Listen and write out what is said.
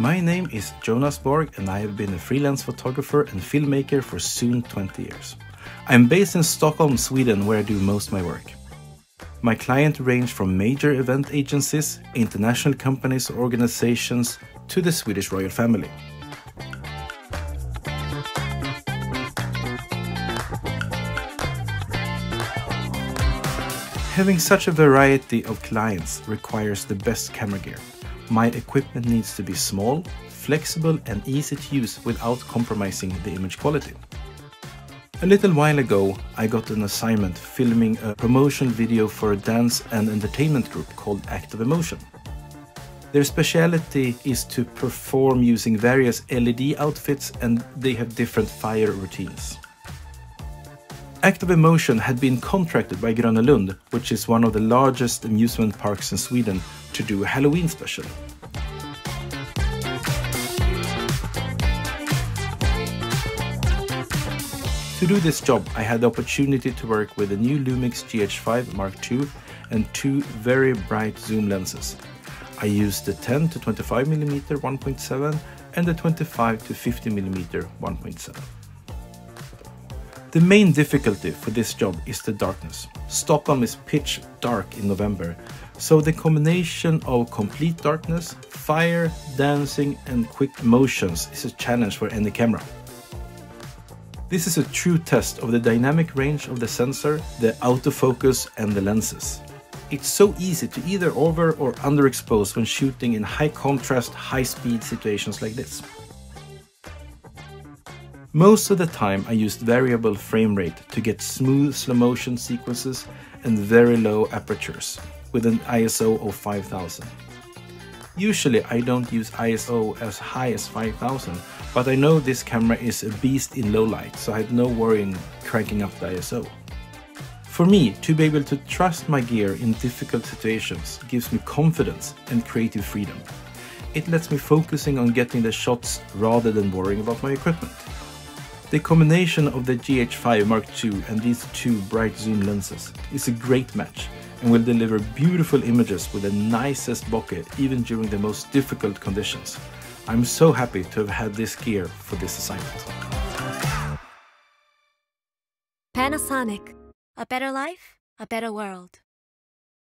My name is Jonas Borg and I have been a freelance photographer and filmmaker for soon 20 years. I'm based in Stockholm, Sweden, where I do most of my work. My clients range from major event agencies, international companies or organizations to the Swedish royal family. Having such a variety of clients requires the best camera gear. My equipment needs to be small, flexible and easy to use without compromising the image quality. A little while ago, I got an assignment filming a promotion video for a dance and entertainment group called Active Emotion. Their speciality is to perform using various LED outfits and they have different fire routines. Active Emotion had been contracted by Gröna Lund, which is one of the largest amusement parks in Sweden, to do a Halloween special. To do this job, I had the opportunity to work with the new Lumix GH5 Mark II and two very bright zoom lenses. I used the 10 to 25mm 1.7 and the 25 to 50mm 1.7. The main difficulty for this job is the darkness. Stockholm is pitch dark in November, so the combination of complete darkness, fire, dancing and quick motions is a challenge for any camera. This is a true test of the dynamic range of the sensor, the autofocus and the lenses. It's so easy to either over or underexpose when shooting in high contrast, high speed situations like this. Most of the time I used variable frame rate to get smooth slow motion sequences and very low apertures with an ISO of 5000. Usually I don't use ISO as high as 5000, but I know this camera is a beast in low light, so I had no worry in cranking up the ISO. For me, to be able to trust my gear in difficult situations gives me confidence and creative freedom. It lets me focusing on getting the shots rather than worrying about my equipment. The combination of the GH5 Mark II and these two bright zoom lenses is a great match and will deliver beautiful images with the nicest bokeh even during the most difficult conditions. I'm so happy to have had this gear for this assignment. Panasonic. A better life, a better world.